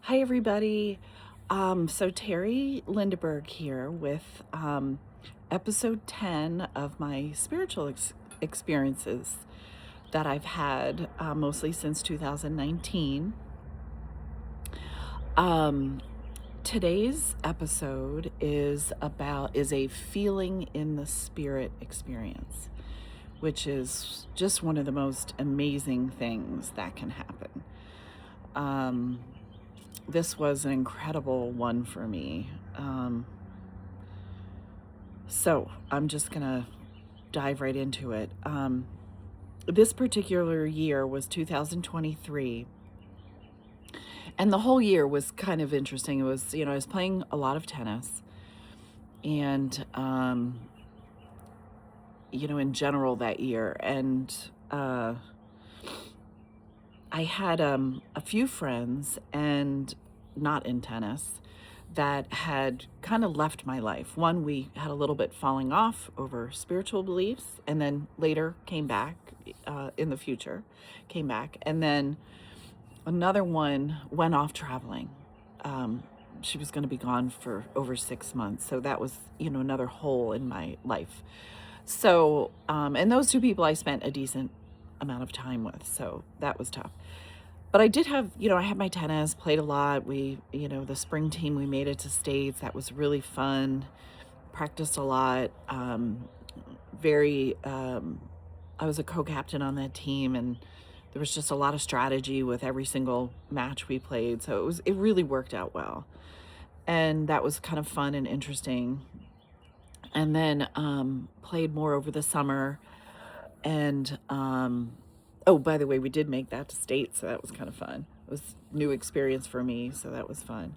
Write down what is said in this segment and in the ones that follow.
Hi, everybody. So Teri Lindeberg here with episode 10 of my spiritual experiences that I've had mostly since 2019. Um, Today's episode is a feeling in the spirit experience, which is just one of the most amazing things that can happen. This was an incredible one for me. So I'm just going to dive right into it. This particular year was 2023. And the whole year was kind of interesting. It was, I was playing a lot of tennis. And, in general that year. And I had a few friends, and not in tennis, that had kind of left my life. One, we had a little bit falling off over spiritual beliefs, and then later came back in the future, came back. And then another one went off traveling. She was going to be gone for over 6 months. So that was, another hole in my life. So, and those two people I spent a decent amount of time with. So that was tough. But I did have, I had my tennis, played a lot. We, the spring team, we made it to states. That was really fun. Practiced a lot. I was a co-captain on that team, and there was just a lot of strategy with every single match we played. So it really worked out well. And that was kind of fun and interesting. And then played more over the summer. And oh, by the way, we did make that to state, so that was kind of fun. It was a new experience for me, so that was fun.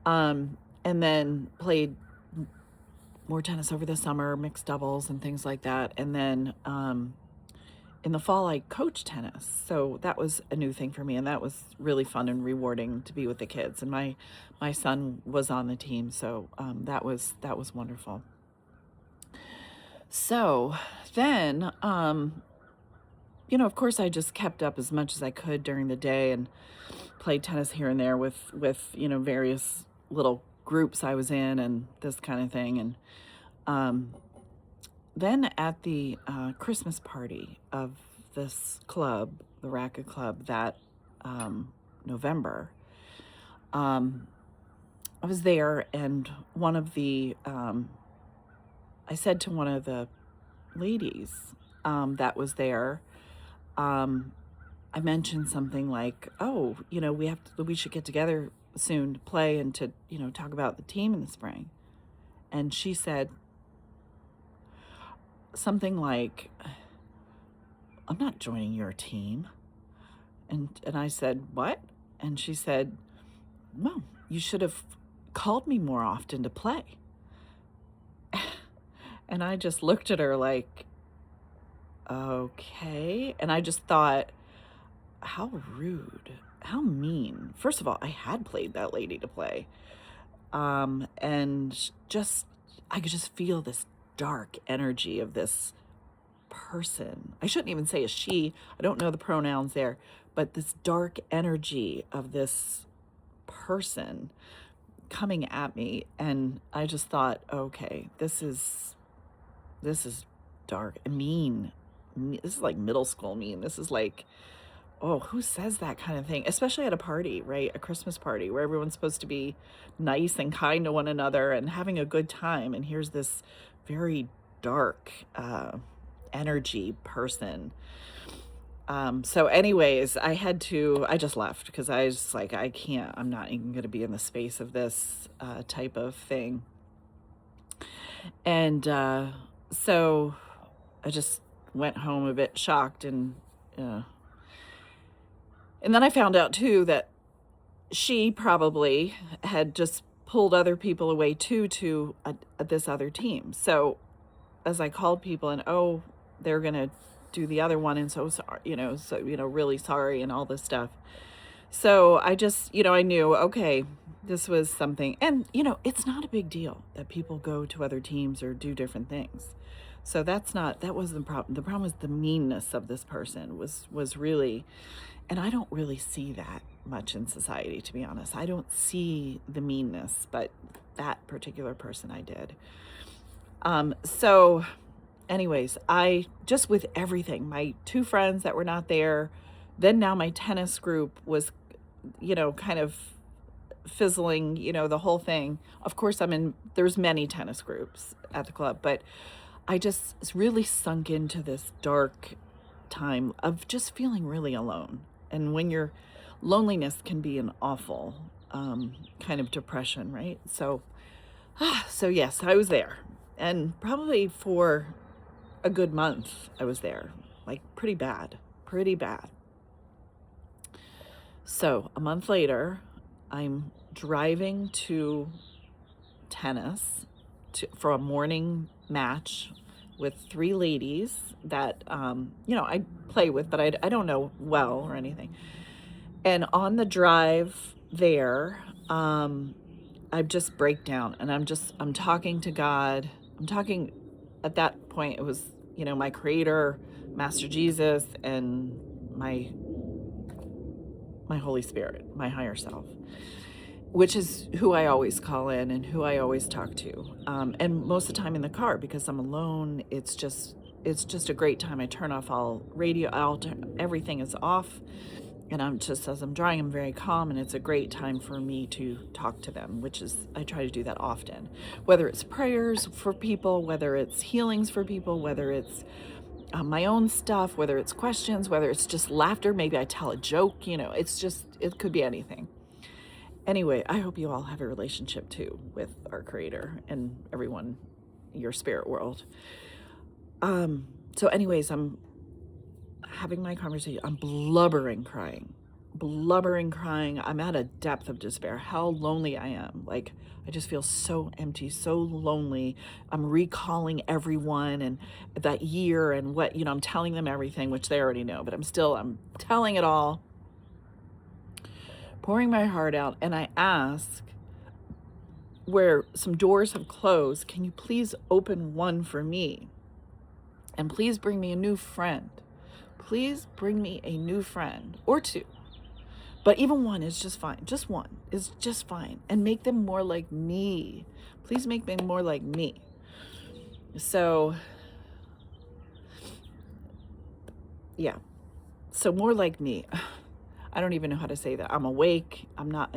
And then played more tennis over the summer, mixed doubles and things like that. And then in the fall, I coached tennis, so that was a new thing for me, and that was really fun and rewarding to be with the kids. And my son was on the team, so that was wonderful. So then, of course, I just kept up as much as I could during the day and played tennis here and there with various little groups I was in and this kind of thing. And then at the Christmas party of this club, the Racket Club, that November, I was there, and I said to one of the ladies that was there, I mentioned something like, "Oh, we should get together soon to play and to, talk about the team in the spring." And she said something like, "I'm not joining your team." And I said, "What?" And she said, "Well, you should have called me more often to play." And I just looked at her like, okay. And I just thought, how rude, how mean. First of all, I had played that lady to play. And I could just feel this dark energy of this person. I shouldn't even say a she. I don't know the pronouns there, but this dark energy of this person coming at me. And I just thought, okay, this is dark and mean. This is like middle school mean. This is like, oh, who says that kind of thing? Especially at a party, right? A Christmas party where everyone's supposed to be nice and kind to one another and having a good time. And here's this very dark energy person. So anyways, I just left because I was like, I can't, I'm not even going to be in the space of this type of thing. And so I just went home a bit shocked, and then I found out too that she probably had just pulled other people away too to this other team. So as I called people, and oh, they're gonna do the other one, and so sorry, really sorry, and all this stuff. So I just, I knew, okay, this was something. And, it's not a big deal that people go to other teams or do different things. So that wasn't the problem. The problem was the meanness of this person was really, and I don't really see that much in society, to be honest. I don't see the meanness, but that particular person I did. So anyways, I just with everything, my two friends that were not there, then now my tennis group was, kind of fizzling, the whole thing. Of course, there's many tennis groups at the club, but I just really sunk into this dark time of just feeling really alone. And when loneliness can be an awful kind of depression, right? So yes, I was there. And probably for a good month, I was there. Like pretty bad. So a month later, I'm driving to tennis for a morning match with three ladies that, I play with, but I don't know well or anything. And on the drive there, I just break down and I'm talking to God. At that point, it was, my creator, Master Jesus, and my Holy Spirit, my higher self, which is who I always call in and who I always talk to. And most of the time in the car, because I'm alone, it's just a great time. I turn off all radio, everything is off. And as I'm driving, I'm very calm, and it's a great time for me to talk to them, I try to do that often. Whether it's prayers for people, whether it's healings for people, whether it's my own stuff, whether it's questions, whether it's just laughter, maybe I tell a joke, it could be anything. Anyway, I hope you all have a relationship too with our Creator and everyone in your spirit world. So anyways, I'm having my conversation. I'm blubbering crying. I'm at a depth of despair, how lonely I am. Like, I just feel so empty, so lonely. I'm recalling everyone and that year and what, I'm telling them everything, which they already know, but I'm telling it all, pouring my heart out. And I ask, where some doors have closed, can you please open one for me? And please bring me a new friend. Please bring me a new friend or two. But even one is just fine. Just one is just fine. And make them more like me. Please make them more like me. So, yeah. So more like me. I don't even know how to say that. I'm awake. I'm not,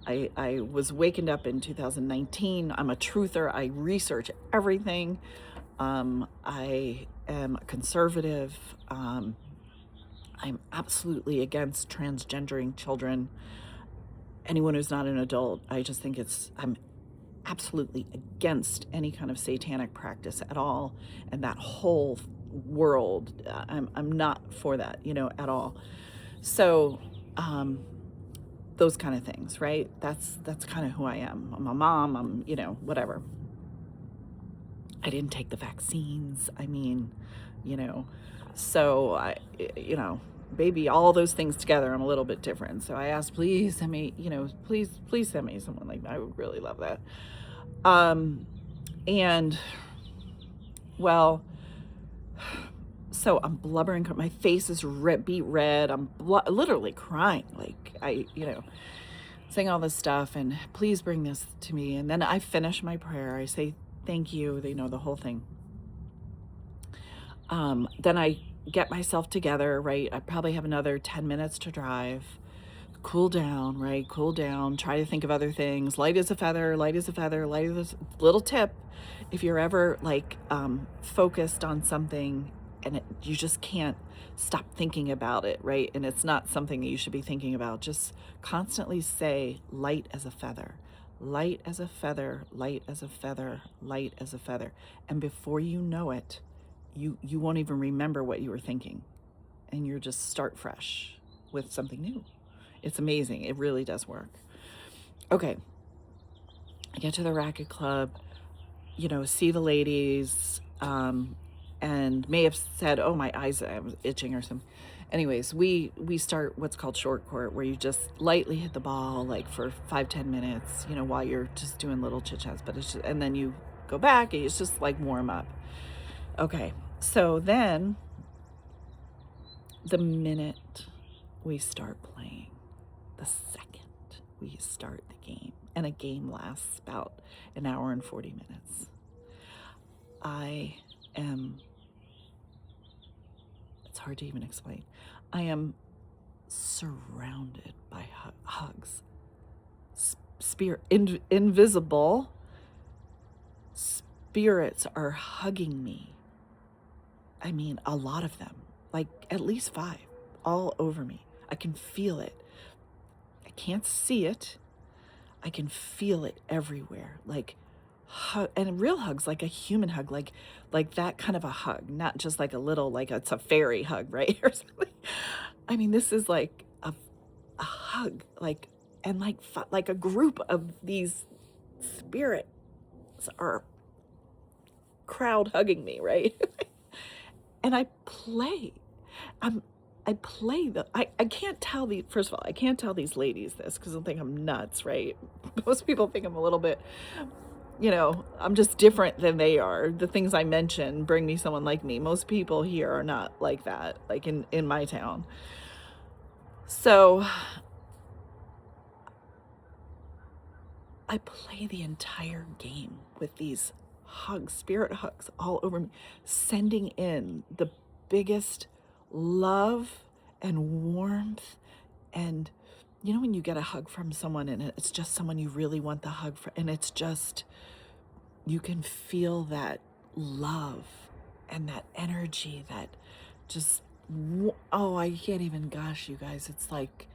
I was wakened up in 2019. I'm a truther. I research everything. I am conservative. I'm absolutely against transgendering children. Anyone who's not an adult, I just think I'm absolutely against any kind of satanic practice at all. And that whole world, I'm not for that, at all. So, those kind of things, right? That's kind of who I am. I'm a mom. I'm, whatever. I didn't take the vaccines. So maybe all those things together, I'm a little bit different. So I asked, please send me, please send me someone like that. I would really love that. And well, so I'm blubbering. My face is beet red. I'm literally crying. Like saying all this stuff and please bring this to me. And then I finish my prayer. I say, thank you. The whole thing. Then I get myself together, right? I probably have another 10 minutes to drive. Cool down, right? Cool down. Try to think of other things. Light as a feather, little tip. If you're ever focused on something and you just can't stop thinking about it, right? And it's not something that you should be thinking about. Just constantly say, light as a feather. Light as a feather, light as a feather, light as a feather. And before you know it, you won't even remember what you were thinking. And you'll just start fresh with something new. It's amazing. It really does work. Okay. I get to the racket club, see the ladies, and may have said, oh, my eyes, I was itching or something. Anyways, we start what's called short court, where you just lightly hit the ball for 5-10 minutes, while you're just doing little chit chats, and then you go back and it's just warm up. Okay. So then the minute we start playing, the second we start the game. And a game lasts about an hour and 40 minutes. I am, it's hard to even explain. I am surrounded by hugs. Invisible spirits are hugging me. I mean, a lot of them, like at least 5, all over me. I can feel it. I can't see it. I can feel it everywhere. Like and real hugs, like a human hug, like that kind of a hug, not just like a little, like it's a fairy hug, right? Or something. I mean, this is like a hug, like, and like a group of these spirits are crowd hugging me, right? And I play. I play I can't tell first of all, I can't tell these ladies this because they'll think I'm nuts, right? Most people think I'm a little bit, I'm just different than they are. The things I mention bring me someone like me. Most people here are not like that, like in my town. So I play the entire game with these hugs, spirit hugs all over me, sending in the biggest love and warmth. And when you get a hug from someone and it's just someone you really want the hug for, and it's just, you can feel that love and that energy that just, oh, I can't even, gosh, you guys, it's like,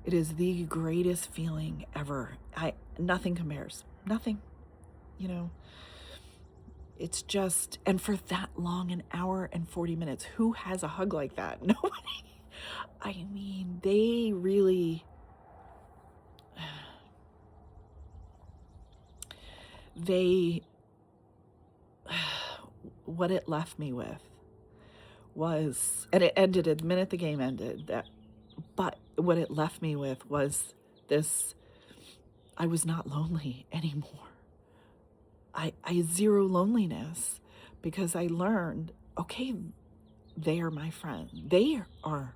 it is the greatest feeling ever. Nothing compares. Nothing. It's just, and for that long, an hour and 40 minutes, who has a hug like that? Nobody. I mean, they really, what it left me with was, and it ended the minute the game ended, but what it left me with was this, I was not lonely anymore. I zero loneliness because I learned, okay, they are my friends. They are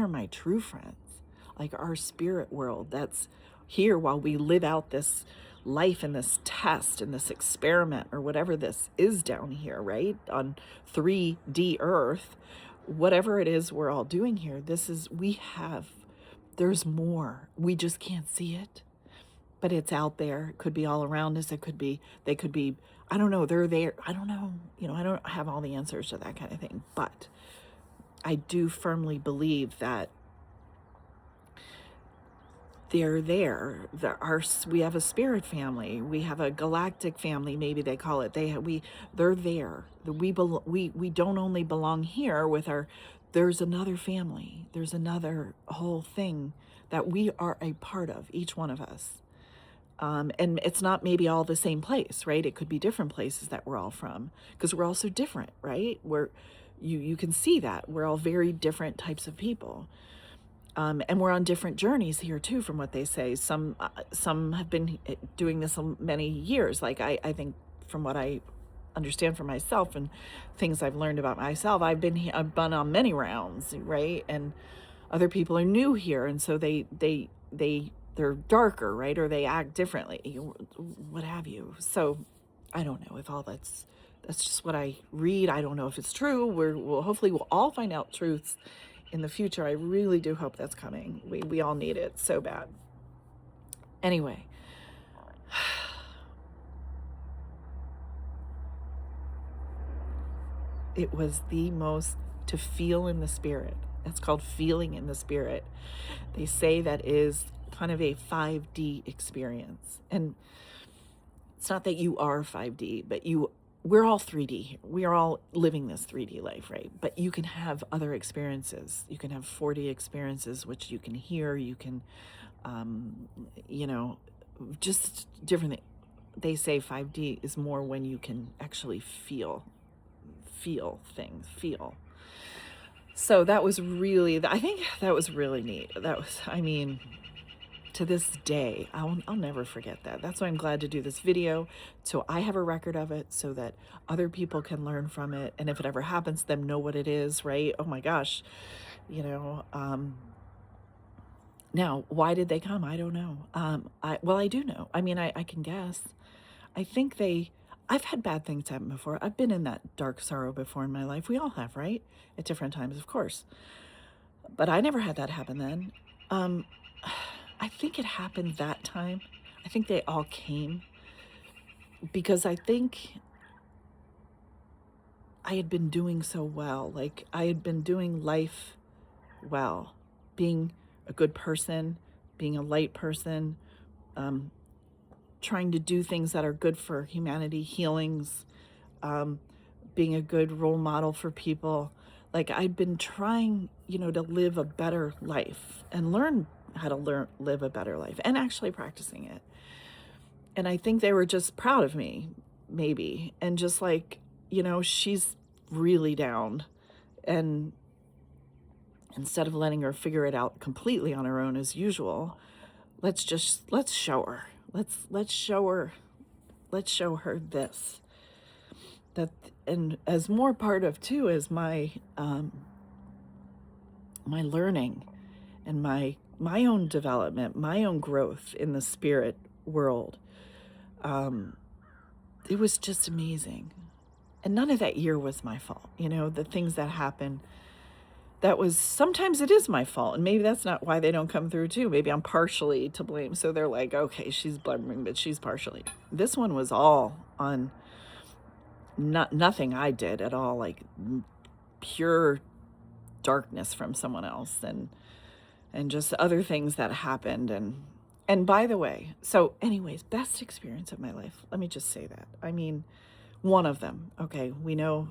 my true friends. Like our spirit world that's here while we live out this life and this test and this experiment or whatever this is down here, right? On 3D Earth, whatever it is we're all doing here, there's more. We just can't see it. But it's out there. It could be all around us. They could be, I don't know, they're there. I don't know. I don't have all the answers to that kind of thing. But I do firmly believe that they're there. We have a spirit family. We have a galactic family, maybe they call it. They're there. We don't only belong here with there's another family. There's another whole thing that we are a part of, each one of us. And it's not maybe all the same place, right? It could be different places that we're all from because we're all so different, right? You can see that we're all very different types of people. And we're on different journeys here too, from what they say. Some have been doing this many years. Like I think from what I understand for myself and things I've learned about myself, I've been on many rounds, right? And other people are new here. And so they're darker, right? Or they act differently, what have you. So I don't know if all that's just what I read. I don't know if it's true. Hopefully we'll all find out truths in the future. I really do hope that's coming. We all need it so bad. Anyway, it was the most to feel in the spirit. It's called feeling in the spirit. They say that is kind of a 5D experience. And it's not that you are 5D, but we're all 3D. We are all living this 3D life, right? But you can have other experiences. You can have 4D experiences, which you can hear, you can, just different things. They say 5D is more when you can actually feel things, So that was really, I think that was really neat. To this day, I'll never forget that. That's why I'm glad to do this video. So I have a record of it so that other people can learn from it. And if it ever happens to them, know what it is, right? Oh my gosh, now Now, why did they come? I don't know. Well, I do know. I mean, I can guess. I think I've had bad things happen before. I've been in that dark sorrow before in my life. We all have, right? At different times, of course. But I never had that happen then. Um, I think it happened that time. I think they all came because I think I had been doing so well. Like I had been doing life well, being a good person, being a light person, um, trying to do things that are good for humanity, healings, um, being a good role model for people. Like I'd been trying, to live a better life and learn how to live a better life and actually practicing it. And I think they were just proud of me, maybe, and just like, she's really down. And instead of letting her figure it out completely on her own as usual, let's show her. Let's show her this. That, and as more part of too is my my learning and my own development, my own growth in the spirit world. It was just amazing. And none of that year was my fault. The things that happened, sometimes it is my fault. And maybe that's not why they don't come through too. Maybe I'm partially to blame. So they're like, okay, she's blubbering, but she's partially. This one was all on nothing I did at all, like pure darkness from someone else and just other things that happened. And by the way, so anyways, best experience of my life. Let me just say that. I mean, one of them. Okay, we know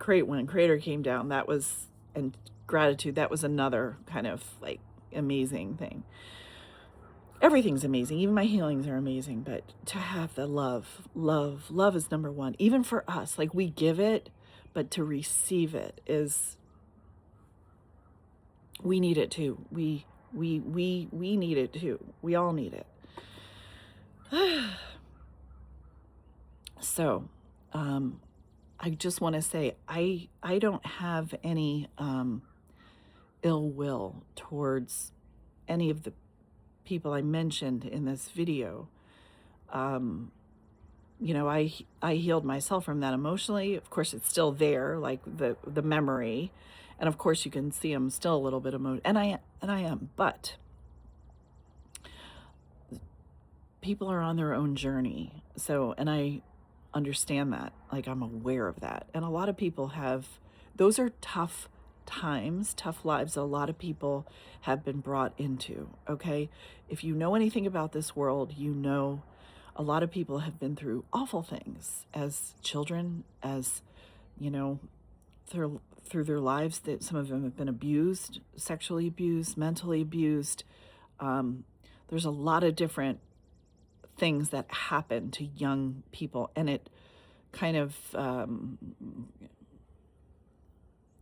when Creator came down, that was, and gratitude, that was another kind of like amazing thing. Everything's amazing. Even my healings are amazing. But to have the love is number one. Even for us, like we give it, but to receive it is, we need it too. We need it too. We all need it. So, I just want to say, I don't have any ill will towards any of the people I mentioned in this video. I healed myself from that emotionally. Of course, it's still there, like the memory, and of course you can see I'm still a little bit emotional, and I am, but people are on their own journey. So, and I understand that, like I'm aware of that, and a lot of people those are tough times, tough lives a lot of people have been brought into. Okay, if you know anything about this world, a lot of people have been through awful things as children, as through their lives, that some of them have been abused, sexually abused, mentally abused. There's a lot of different things that happen to young people, and it kind of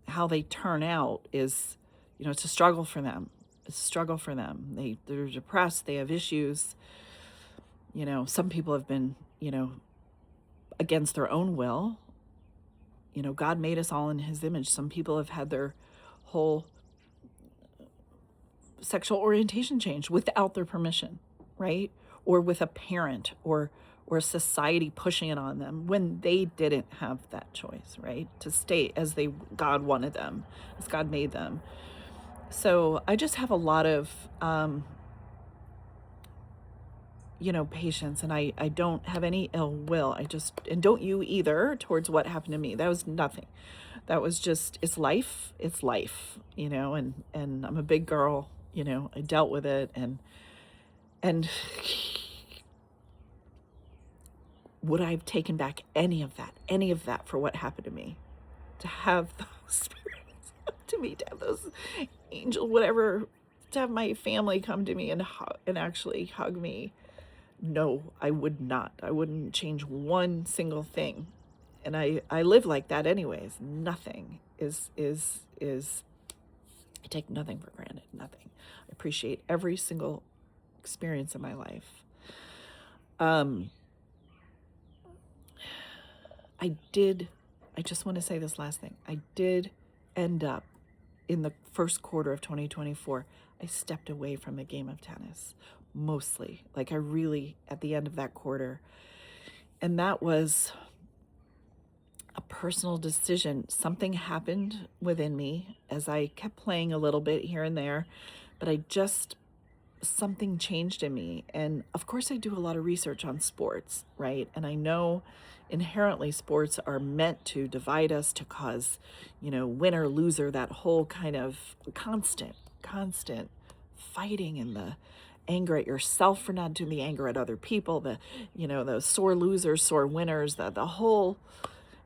how they turn out is, it's a struggle for them. It's a struggle for them. They're depressed. They have issues. Some people have been, against their own will. God made us all in his image. Some people have had their whole sexual orientation changed without their permission, right? Or with a parent or society pushing it on them when they didn't have that choice, right? To stay as God wanted them, as God made them. So I just have a lot of, patience, and I don't have any ill will. And don't you either, towards what happened to me. That was nothing. That was just, it's life, and I'm a big girl, I dealt with it, and would I have taken back any of that for what happened to me? To have those spirits to me, to have those angels, whatever, to have my family come to me and actually hug me. No, I would not. I wouldn't change one single thing. And I live like that anyways. Nothing is, I take nothing for granted, nothing. I appreciate every single experience of my life. I just want to say this last thing. I did end up in the first quarter of 2024 I stepped away from a game of tennis, mostly. Like I really, at the end of that quarter. And that was a personal decision. Something happened within me as I kept playing a little bit here and there, but something changed in me. And of course, I do a lot of research on sports, right? And I know inherently sports are meant to divide us, to cause, winner, loser, that whole kind of constant fighting, and the anger at yourself for not doing, the anger at other people, the sore losers, sore winners, the whole.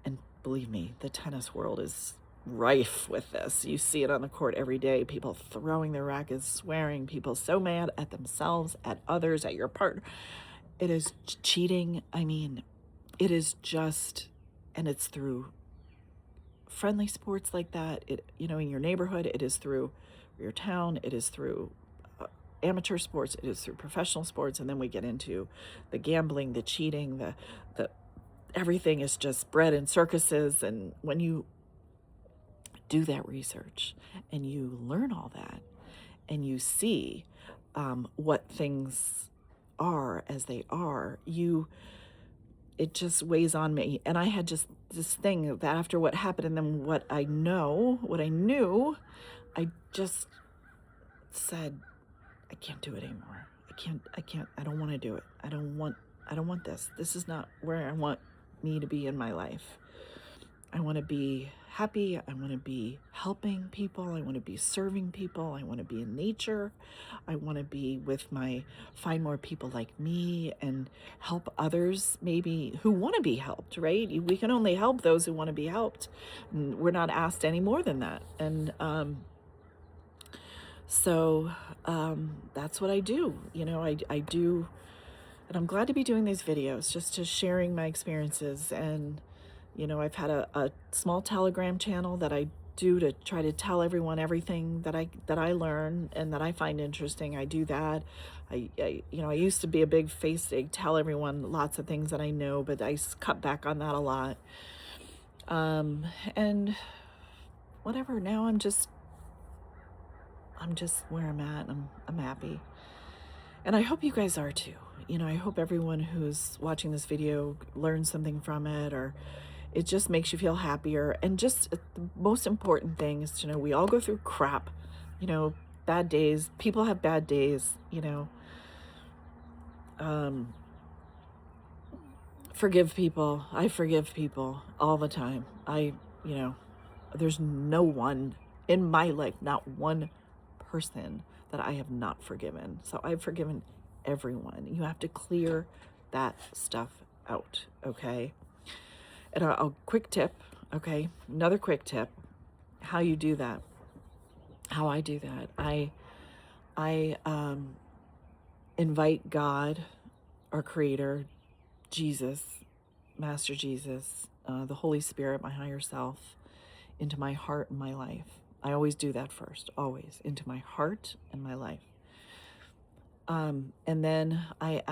And believe me, the tennis world is rife with this. You see it on the court every day. People throwing their rackets, swearing, people so mad at themselves, at others, at your partner. It is cheating. I mean, it is just, and it's through friendly sports like that. In your neighborhood, it is through your town, it is through amateur sports, it is through professional sports, and then we get into the gambling, the cheating, the everything is just bred in circuses. And when you do that research and you learn all that and you see what things are as they are, it just weighs on me. And I had just this thing that after what happened and then what I knew, I just said, I can't do it anymore. I don't want to do it. I don't want this. This is not where I want me to be in my life. I want to be happy. I want to be helping people. I want to be serving people. I want to be in nature. I want to be find more people like me and help others maybe who want to be helped, right? We can only help those who want to be helped. We're not asked any more than that. And so that's what I do. I do. And I'm glad to be doing these videos, just to sharing my experiences. And, I've had a small Telegram channel that I do to try to tell everyone everything that I learn and that I find interesting. I do that. I used to be a big face, I tell everyone lots of things that I know, but I cut back on that a lot. And whatever, now I'm just where I'm at. I'm happy. And I hope you guys are too. I hope everyone who's watching this video learns something from it, or it just makes you feel happier. And just the most important thing is to know we all go through crap, bad days. People have bad days, forgive people. I forgive people all the time. There's no one in my life, not one person that I have not forgiven. So I've forgiven everyone. You have to clear that stuff out, okay? And a quick tip, okay? Another quick tip, how you do that, how I do that. I invite God, our Creator, Jesus, Master Jesus, the Holy Spirit, my higher self, into my heart and my life. I always do that first, always, into my heart and my life. And then I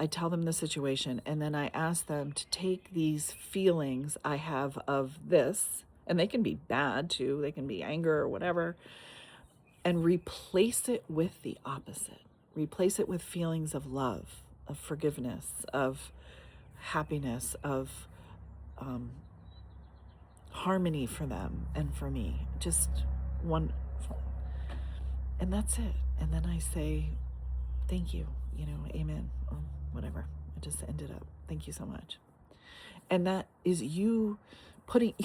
tell them the situation, and then I ask them to take these feelings I have of this, and they can be bad too, they can be anger or whatever, and replace it with the opposite. Replace it with feelings of love, of forgiveness, of happiness, of harmony for them and for me. Just one, and that's it. And then I say, thank you, amen, or whatever. I just ended up, thank you so much. And that is you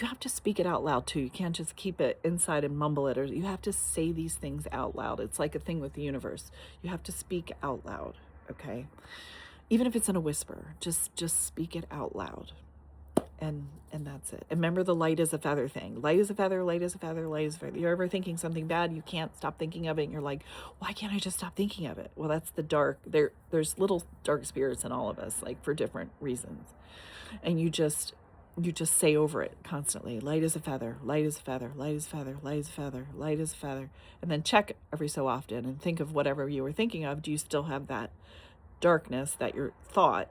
have to speak it out loud too. You can't just keep it inside and mumble it, or you have to say these things out loud. It's like a thing with the universe. You have to speak out loud, okay? Even if it's in a whisper, just speak it out loud. And that's it. And remember the light is a feather thing. Light is a feather, light is a feather, light is a feather. You're ever thinking something bad, you can't stop thinking of it, and you're like, why can't I just stop thinking of it? Well, that's the dark. There's little dark spirits in all of us, like for different reasons. And you just say over it constantly, light is a feather, light is a feather, light is a feather, light is a feather, light is a feather. And then check every so often and think of whatever you were thinking of. Do you still have that darkness, that your thought?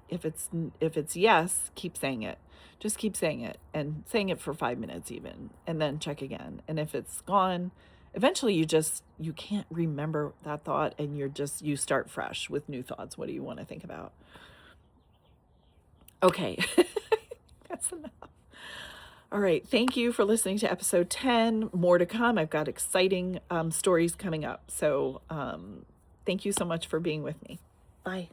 If it's yes, keep saying it. Just keep saying it, and saying it for 5 minutes even, and then check again. And if it's gone, eventually you can't remember that thought, and you start fresh with new thoughts. What do you want to think about? Okay. That's enough. All right. Thank you for listening to episode 10. More to come. I've got exciting stories coming up. So thank you so much for being with me. Bye.